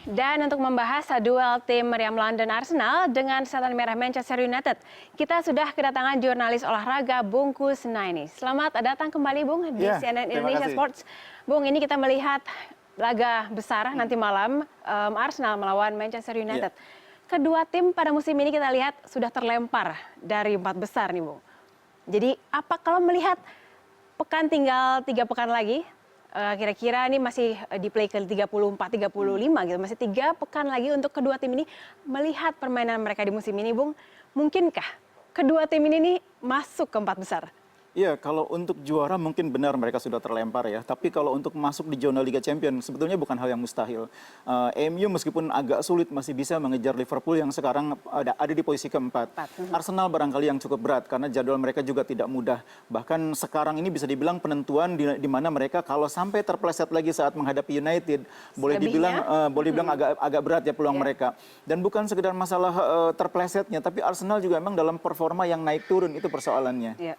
Dan untuk membahas duel tim Meriam London Arsenal dengan Setan Merah Manchester United, kita sudah kedatangan jurnalis olahraga Bung Kusnaini. Selamat datang kembali Bung di CNN Indonesia Sports. Bung, ini kita melihat laga besar nanti malam Arsenal melawan Manchester United. Kedua tim pada musim ini kita lihat sudah terlempar dari 4 besar nih Bung. Jadi apa kalau melihat tinggal 3 pekan lagi, kira-kira ini masih di play ke 34, 35 gitu. Masih 3 pekan lagi untuk kedua tim ini melihat permainan mereka di musim ini, Bung. Mungkinkah kedua tim ini nih masuk ke 4 besar? Iya, kalau untuk juara mungkin benar mereka sudah terlempar ya. Tapi kalau untuk masuk di zona Liga Champions sebetulnya bukan hal yang mustahil. MU meskipun agak sulit masih bisa mengejar Liverpool yang sekarang ada di posisi keempat. Arsenal barangkali yang cukup berat karena jadwal mereka juga tidak mudah. Bahkan sekarang ini bisa dibilang penentuan di mana mereka kalau sampai terpleset lagi saat menghadapi United, boleh dibilang agak berat ya peluang mereka. Dan bukan sekedar masalah terplesetnya, tapi Arsenal juga memang dalam performa yang naik turun itu persoalannya. Yeah.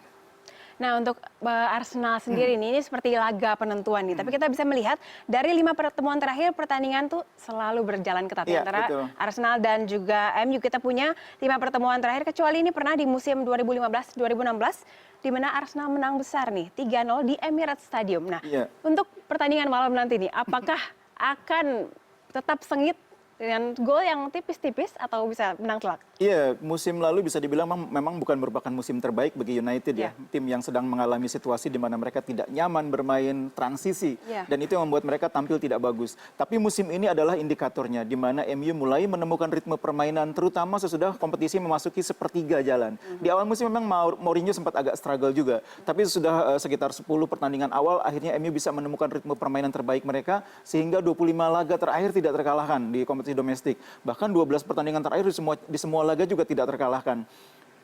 Nah, untuk Arsenal sendiri ini seperti laga penentuan nih. Tapi kita bisa melihat dari 5 pertemuan terakhir pertandingan tuh selalu berjalan ketat antara Arsenal dan juga MU. Kita punya 5 pertemuan terakhir kecuali ini pernah di musim 2015-2016 di mana Arsenal menang besar nih 3-0 di Emirates Stadium. Nah, untuk pertandingan malam nanti nih apakah akan tetap sengit dengan gol yang tipis-tipis atau bisa menang telak? Iya, musim lalu bisa dibilang memang bukan merupakan musim terbaik bagi United ya. Tim yang sedang mengalami situasi di mana mereka tidak nyaman bermain transisi. Dan itu yang membuat mereka tampil tidak bagus. Tapi musim ini adalah indikatornya di mana MU mulai menemukan ritme permainan terutama sesudah kompetisi memasuki sepertiga jalan. Di awal musim memang Mourinho sempat agak struggle juga. Tapi sudah sekitar 10 pertandingan awal akhirnya MU bisa menemukan ritme permainan terbaik mereka sehingga 25 laga terakhir tidak terkalahkan di kompetisi domestik. Bahkan 12 pertandingan terakhir di semua laga juga tidak terkalahkan.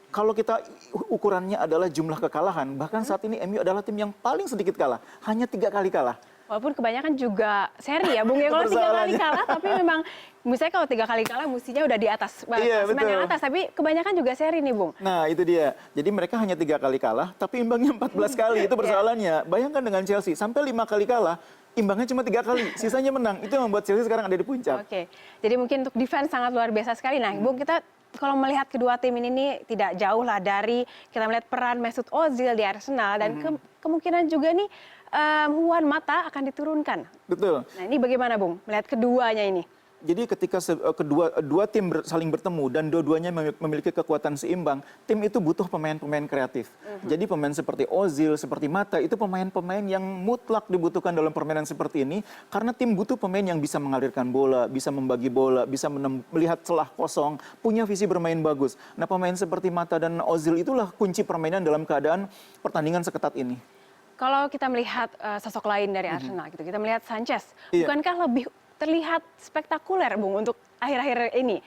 Kalau kita ukurannya adalah jumlah kekalahan, bahkan saat ini MU adalah tim yang paling sedikit kalah, hanya 3 kali kalah. Walaupun kebanyakan juga seri ya Bung ya, kalau 3 kali kalah tapi memang misalnya kalau 3 kali kalah mestinya udah di atas klasemen yang atas, tapi kebanyakan juga seri nih Bung. Nah itu dia, jadi mereka hanya 3 kali kalah tapi imbangnya 14 kali, itu persoalannya. Bayangkan dengan Chelsea sampai 5 kali kalah, imbangnya cuma 3 kali, sisanya menang. Itu yang membuat Chelsea sekarang ada di puncak. Oke, jadi mungkin untuk defense sangat luar biasa sekali. Nah Bung, kita kalau melihat kedua tim ini nih tidak jauh lah dari kita melihat peran Mesut Ozil di Arsenal dan kemungkinan juga nih Juan Mata akan diturunkan. Betul. Nah ini bagaimana Bung melihat keduanya ini? Jadi ketika dua tim saling bertemu dan dua-duanya memiliki kekuatan seimbang, tim itu butuh pemain-pemain kreatif. Jadi pemain seperti Ozil, seperti Mata, itu pemain-pemain yang mutlak dibutuhkan dalam permainan seperti ini. Karena tim butuh pemain yang bisa mengalirkan bola, bisa membagi bola, bisa melihat celah kosong, punya visi bermain bagus. Nah pemain seperti Mata dan Ozil itulah kunci permainan dalam keadaan pertandingan seketat ini. Kalau kita melihat sosok lain dari Arsenal, gitu, kita melihat Sanchez, bukankah lebih terlihat spektakuler Bung untuk akhir-akhir ini?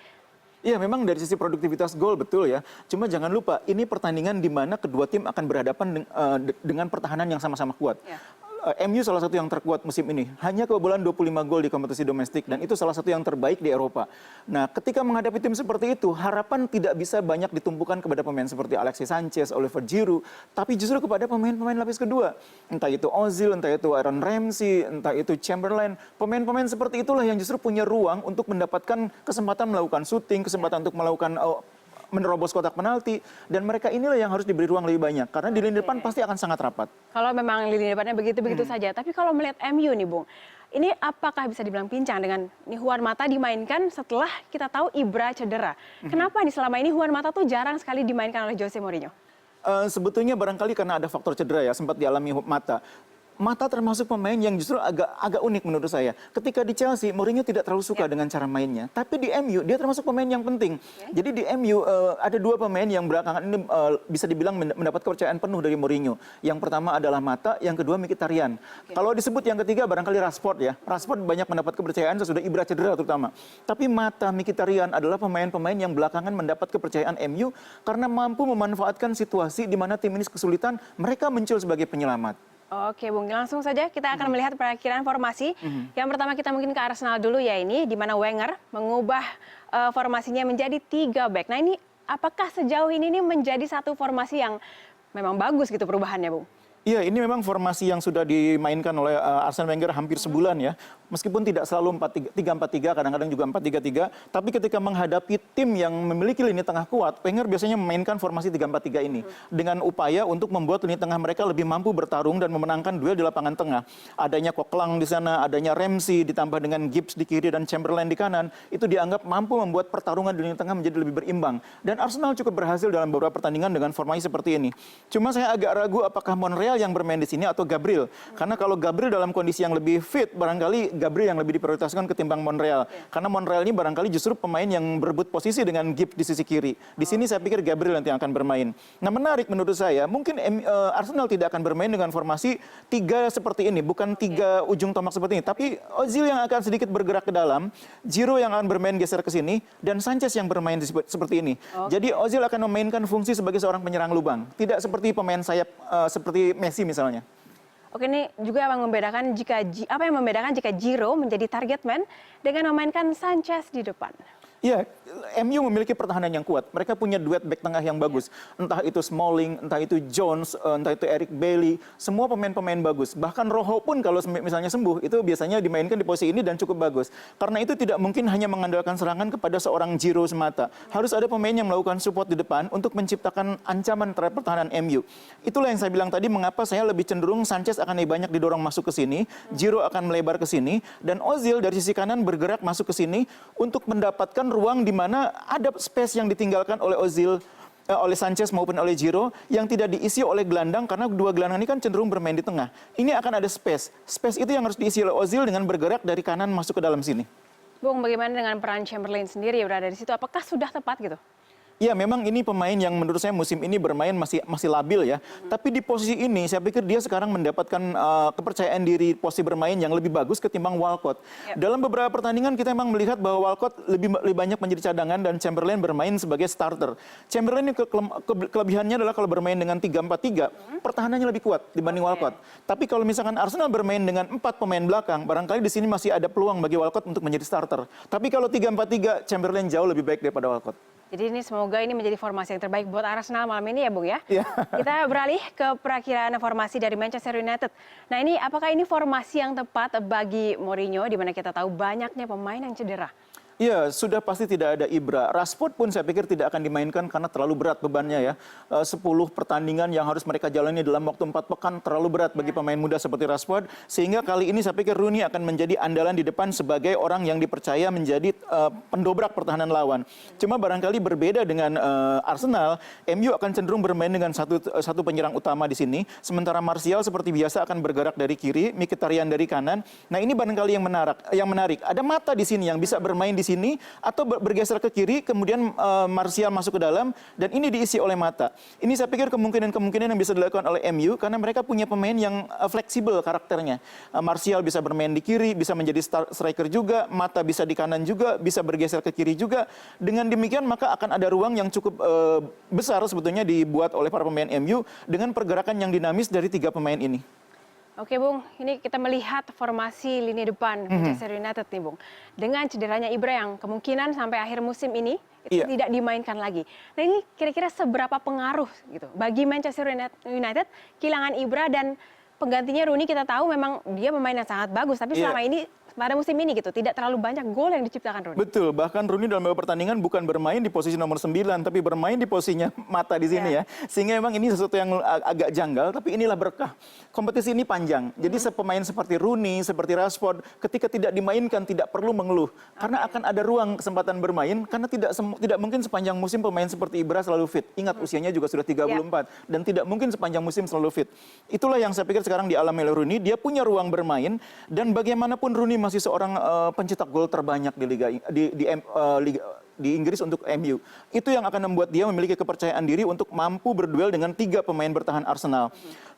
Iya, memang dari sisi produktivitas gol betul ya. Cuma jangan lupa, ini pertandingan di mana kedua tim akan berhadapan dengan pertahanan yang sama-sama kuat. MU salah satu yang terkuat musim ini. Hanya kebobolan 25 gol di kompetisi domestik dan itu salah satu yang terbaik di Eropa. Nah, ketika menghadapi tim seperti itu, harapan tidak bisa banyak ditumpukan kepada pemain seperti Alexis Sanchez, Oliver Giroud, tapi justru kepada pemain-pemain lapis kedua. Entah itu Ozil, entah itu Aaron Ramsey, entah itu Chamberlain. Pemain-pemain seperti itulah yang justru punya ruang untuk mendapatkan kesempatan melakukan syuting, kesempatan untuk melakukan menerobos kotak penalti, dan mereka inilah yang harus diberi ruang lebih banyak karena di lini depan pasti akan sangat rapat. Kalau memang lini depannya begitu-begitu saja, tapi kalau melihat MU nih Bung, ini apakah bisa dibilang pincang dengan Juan Mata dimainkan setelah kita tahu Ibra cedera? Kenapa nih selama ini Juan Mata tuh jarang sekali dimainkan oleh Jose Mourinho? Sebetulnya barangkali karena ada faktor cedera ya, sempat dialami Mata. Mata termasuk pemain yang justru agak unik menurut saya. Ketika di Chelsea, Mourinho tidak terlalu suka dengan cara mainnya. Tapi di MU, dia termasuk pemain yang penting. Jadi di MU ada 2 pemain yang belakangan ini bisa dibilang mendapat kepercayaan penuh dari Mourinho. Yang pertama adalah Mata, yang kedua Mkhitaryan. Kalau disebut yang ketiga barangkali Rashford ya. Rashford banyak mendapat kepercayaan sesudah Ibra cedera terutama. Tapi Mata, Mkhitaryan adalah pemain-pemain yang belakangan mendapat kepercayaan MU karena mampu memanfaatkan situasi di mana tim ini kesulitan, mereka muncul sebagai penyelamat. Oke Bung, langsung saja kita akan melihat perakhiran formasi. Yang pertama kita mungkin ke Arsenal dulu ya, ini di mana Wenger mengubah formasinya menjadi 3 back. Nah ini apakah sejauh ini menjadi satu formasi yang memang bagus gitu perubahannya Bung? Iya, ini memang formasi yang sudah dimainkan oleh Arsene Wenger hampir sebulan ya. Meskipun tidak selalu 3-4-3, kadang-kadang juga 4-3-3, tapi ketika menghadapi tim yang memiliki lini tengah kuat, Wenger biasanya memainkan formasi 3-4-3 ini dengan upaya untuk membuat lini tengah mereka lebih mampu bertarung dan memenangkan duel di lapangan tengah. Adanya Coquelin di sana, adanya Ramsey ditambah dengan Gibbs di kiri dan Chamberlain di kanan, itu dianggap mampu membuat pertarungan di lini tengah menjadi lebih berimbang. Dan Arsenal cukup berhasil dalam beberapa pertandingan dengan formasi seperti ini. Cuma saya agak ragu apakah Monreal yang bermain di sini atau Gabriel. Karena kalau Gabriel dalam kondisi yang lebih fit, barangkali Gabriel yang lebih diprioritaskan ketimbang Monreal. Karena Monreal ini barangkali justru pemain yang berebut posisi dengan Gibbs di sisi kiri. Di sini saya pikir Gabriel nanti yang akan bermain. Nah, menarik menurut saya, mungkin Arsenal tidak akan bermain dengan formasi 3 seperti ini, bukan 3 ujung tombak seperti ini, tapi Ozil yang akan sedikit bergerak ke dalam, Giroud yang akan bermain geser ke sini, dan Sanchez yang bermain seperti ini. Jadi Ozil akan memainkan fungsi sebagai seorang penyerang lubang, tidak seperti pemain sayap seperti Messi misalnya. Oke, ini juga yang membedakan jika Giroud menjadi target man dengan memainkan Sanchez di depan. Iya, MU memiliki pertahanan yang kuat. Mereka punya duet back tengah yang bagus. Entah itu Smalling, entah itu Jones, entah itu Eric Bailly. Semua pemain-pemain bagus. Bahkan Rojo pun kalau misalnya sembuh, itu biasanya dimainkan di posisi ini dan cukup bagus. Karena itu tidak mungkin hanya mengandalkan serangan kepada seorang Giroud semata. Harus ada pemain yang melakukan support di depan untuk menciptakan ancaman terhadap pertahanan MU. Itulah yang saya bilang tadi, mengapa saya lebih cenderung Sanchez akan lebih banyak didorong masuk ke sini, Giroud akan melebar ke sini, dan Ozil dari sisi kanan bergerak masuk ke sini untuk mendapatkan ruang di mana ada space yang ditinggalkan oleh Ozil, oleh Sanchez maupun oleh Giroud yang tidak diisi oleh gelandang, karena dua gelandang ini kan cenderung bermain di tengah. Ini akan ada space. Space itu yang harus diisi oleh Ozil dengan bergerak dari kanan masuk ke dalam sini. Bung, bagaimana dengan peran Chamberlain sendiri yang berada di situ? Apakah sudah tepat gitu? Ya, memang ini pemain yang menurut saya musim ini bermain masih labil ya. Tapi di posisi ini saya pikir dia sekarang mendapatkan kepercayaan diri posisi bermain yang lebih bagus ketimbang Walcott. Dalam beberapa pertandingan kita memang melihat bahwa Walcott lebih banyak menjadi cadangan dan Chamberlain bermain sebagai starter. Chamberlain ini kelebihannya adalah kalau bermain dengan 3-4-3, pertahanannya lebih kuat dibanding Walcott. Tapi kalau misalkan Arsenal bermain dengan 4 pemain belakang, barangkali di sini masih ada peluang bagi Walcott untuk menjadi starter. Tapi kalau 3-4-3, Chamberlain jauh lebih baik daripada Walcott. Jadi ini semoga ini menjadi formasi yang terbaik buat Arsenal malam ini ya, Bung ya. Iya. Kita beralih ke perakiraan formasi dari Manchester United. Nah, ini apakah ini formasi yang tepat bagi Mourinho di mana kita tahu banyaknya pemain yang cedera? Iya, sudah pasti tidak ada Ibra. Rashford pun saya pikir tidak akan dimainkan karena terlalu berat bebannya ya. 10 pertandingan yang harus mereka jalani dalam waktu 4 pekan terlalu berat bagi pemain muda seperti Rashford. Sehingga kali ini saya pikir Rooney akan menjadi andalan di depan sebagai orang yang dipercaya menjadi pendobrak pertahanan lawan. Cuma barangkali berbeda dengan Arsenal, MU akan cenderung bermain dengan satu penyerang utama di sini. Sementara Martial seperti biasa akan bergerak dari kiri, Mkhitaryan dari kanan. Nah, ini barangkali yang menarik. Ada Mata di sini yang bisa bermain di sini atau bergeser ke kiri, kemudian Martial masuk ke dalam dan ini diisi oleh Mata. Ini saya pikir kemungkinan yang bisa dilakukan oleh MU karena mereka punya pemain yang fleksibel karakternya. Martial bisa bermain di kiri, bisa menjadi striker juga, Mata bisa di kanan juga, bisa bergeser ke kiri juga. Dengan demikian maka akan ada ruang yang cukup besar sebetulnya dibuat oleh para pemain MU dengan pergerakan yang dinamis dari 3 pemain ini. Oke, Bung, ini kita melihat formasi lini depan Manchester United nih, Bung. Dengan cederanya Ibra yang kemungkinan sampai akhir musim ini itu tidak dimainkan lagi. Nah, ini kira-kira seberapa pengaruh gitu bagi Manchester United kehilangan Ibra, dan penggantinya Rooney kita tahu memang dia pemain yang sangat bagus, tapi selama ini pada musim ini gitu tidak terlalu banyak gol yang diciptakan Rooney. Betul, bahkan Rooney dalam beberapa pertandingan bukan bermain di posisi nomor 9 tapi bermain di posisinya Mata di sini ya. Sehingga memang ini sesuatu yang agak janggal, tapi inilah berkah. Kompetisi ini panjang. Jadi pemain seperti Rooney, seperti Rashford ketika tidak dimainkan tidak perlu mengeluh karena akan ada ruang kesempatan bermain, karena tidak mungkin sepanjang musim pemain seperti Ibra selalu fit. Ingat usianya juga sudah 34 dan tidak mungkin sepanjang musim selalu fit. Itulah yang saya pikir sekarang dialami oleh Rooney. Dia punya ruang bermain dan bagaimanapun Rooney masih seorang pencetak gol terbanyak di Inggris untuk MU. Itu yang akan membuat dia memiliki kepercayaan diri untuk mampu berduel dengan 3 pemain bertahan Arsenal.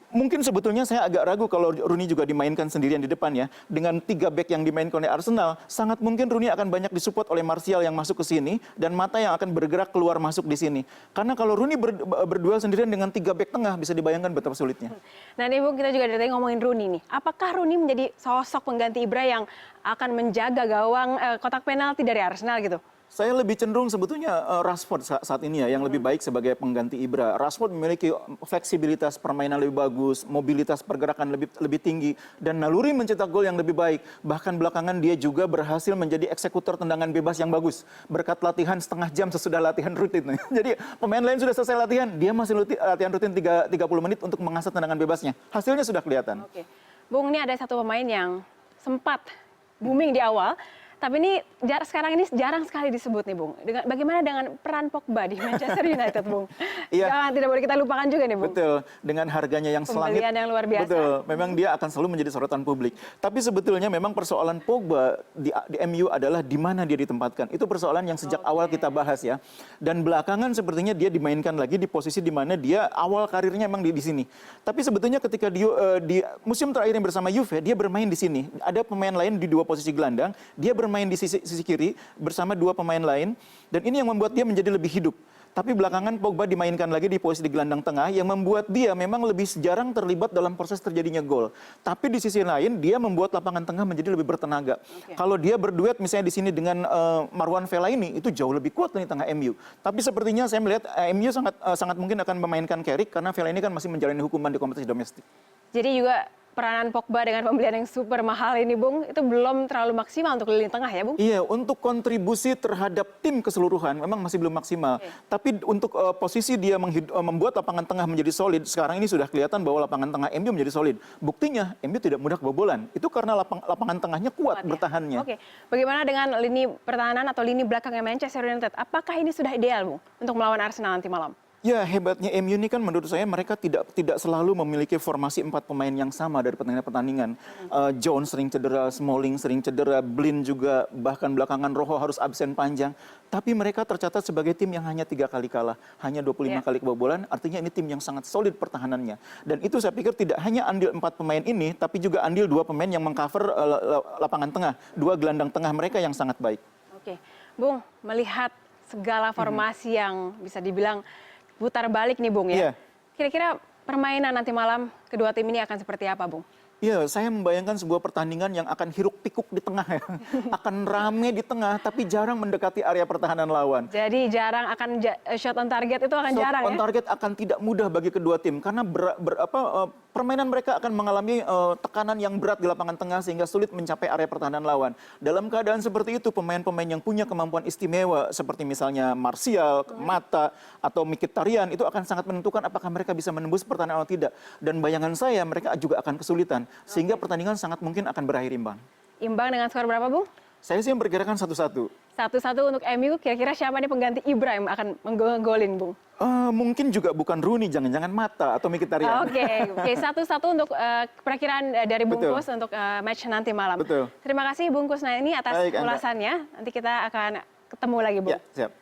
Mungkin sebetulnya saya agak ragu kalau Rooney juga dimainkan sendirian di depan ya. Dengan 3 back yang dimainkan oleh Arsenal, sangat mungkin Rooney akan banyak disupport oleh Martial yang masuk ke sini dan Mata yang akan bergerak keluar masuk di sini. Karena kalau Rooney berduel sendirian dengan 3 back tengah, bisa dibayangkan betapa sulitnya. Nah, ini Bung, kita juga dari tadi ngomongin Rooney nih. Apakah Rooney menjadi sosok pengganti Ibra yang akan menjaga gawang kotak penalti dari Arsenal gitu? Saya lebih cenderung sebetulnya Rashford saat ini ya yang lebih baik sebagai pengganti Ibra. Rashford memiliki fleksibilitas permainan lebih bagus, mobilitas pergerakan lebih tinggi, dan naluri mencetak gol yang lebih baik. Bahkan belakangan dia juga berhasil menjadi eksekutor tendangan bebas yang bagus berkat latihan setengah jam sesudah latihan rutin. Jadi pemain lain sudah selesai latihan, dia masih latihan rutin 30 menit untuk mengasah tendangan bebasnya. Hasilnya sudah kelihatan. Oke. Bung, ini ada satu pemain yang sempat booming di awal. Tapi ini sekarang ini jarang sekali disebut nih, Bung. Bagaimana dengan peran Pogba di Manchester United, Bung? Iya. Jangan, tidak boleh kita lupakan juga nih, Bung. Betul, dengan harganya yang selangit. Pembelian yang luar biasa. Betul, memang dia akan selalu menjadi sorotan publik. Tapi sebetulnya memang persoalan Pogba di MU adalah di mana dia ditempatkan. Itu persoalan yang sejak awal kita bahas ya. Dan belakangan sepertinya dia dimainkan lagi di posisi di mana dia awal karirnya memang di sini. Tapi sebetulnya ketika di musim terakhir yang bersama Juve, dia bermain di sini. Ada pemain lain di dua posisi gelandang, dia bermain di sisi kiri bersama dua pemain lain, dan ini yang membuat dia menjadi lebih hidup. Tapi belakangan Pogba dimainkan lagi di posisi di gelandang tengah yang membuat dia memang lebih jarang terlibat dalam proses terjadinya gol. Tapi di sisi lain dia membuat lapangan tengah menjadi lebih bertenaga. Kalau dia berduet misalnya di sini dengan Marwan Fellaini itu jauh lebih kuat di tengah MU. Tapi sepertinya saya melihat MU sangat mungkin akan memainkan Carrick karena Fellaini kan masih menjalani hukuman di kompetisi domestik. Jadi juga peranan Pogba dengan pembelian yang super mahal ini, Bung, itu belum terlalu maksimal untuk lini tengah ya, Bung? Iya, untuk kontribusi terhadap tim keseluruhan memang masih belum maksimal. Tapi untuk posisi dia membuat lapangan tengah menjadi solid, sekarang ini sudah kelihatan bahwa lapangan tengah MU menjadi solid. Buktinya MU tidak mudah kebobolan. Itu karena lapangan tengahnya kuat bertahannya. Oke, bagaimana dengan lini pertahanan atau lini belakangnya Manchester United? Apakah ini sudah ideal, Bung, untuk melawan Arsenal nanti malam? Ya, hebatnya MU ini kan menurut saya mereka tidak selalu memiliki formasi 4 pemain yang sama dari pertandingan. Jones sering cedera, Smalling sering cedera, Blind juga, bahkan belakangan Rojo harus absen panjang. Tapi mereka tercatat sebagai tim yang hanya 3 kali kalah, hanya 25 kali kebobolan, artinya ini tim yang sangat solid pertahanannya. Dan itu saya pikir tidak hanya andil 4 pemain ini, tapi juga andil 2 pemain yang mengcover lapangan tengah, 2 gelandang tengah mereka yang sangat baik. Oke, Bung, melihat segala formasi yang bisa dibilang putar balik nih, Bung ya. Kira-kira permainan nanti malam kedua tim ini akan seperti apa, Bung? Iya, saya membayangkan sebuah pertandingan yang akan hiruk-pikuk di tengah ya. Akan rame di tengah, tapi jarang mendekati area pertahanan lawan. Jadi jarang akan shot on target itu akan jarang ya? Shot on target akan tidak mudah bagi kedua tim, karena permainan mereka akan mengalami tekanan yang berat di lapangan tengah sehingga sulit mencapai area pertahanan lawan. Dalam keadaan seperti itu, pemain-pemain yang punya kemampuan istimewa, seperti misalnya Martial, Mata, atau Mkhitaryan, itu akan sangat menentukan apakah mereka bisa menembus pertahanan atau tidak. Dan bayangan saya, mereka juga akan kesulitan. Sehingga pertandingan sangat mungkin akan berakhir imbang. Imbang dengan skor berapa, Bung? Saya sih memperkirakan 1-1. 1-1 untuk MU, kira-kira siapa nih pengganti Ibra yang akan menggolin, Bung? Mungkin juga bukan Rooney, jangan-jangan Mata atau Mkhitaryan. Oke, 1-1 untuk perakiraan dari Bungkus untuk match nanti malam. Betul. Terima kasih Bungkus ini atas ulasannya. Nanti kita akan ketemu lagi, Bung. Ya, siap.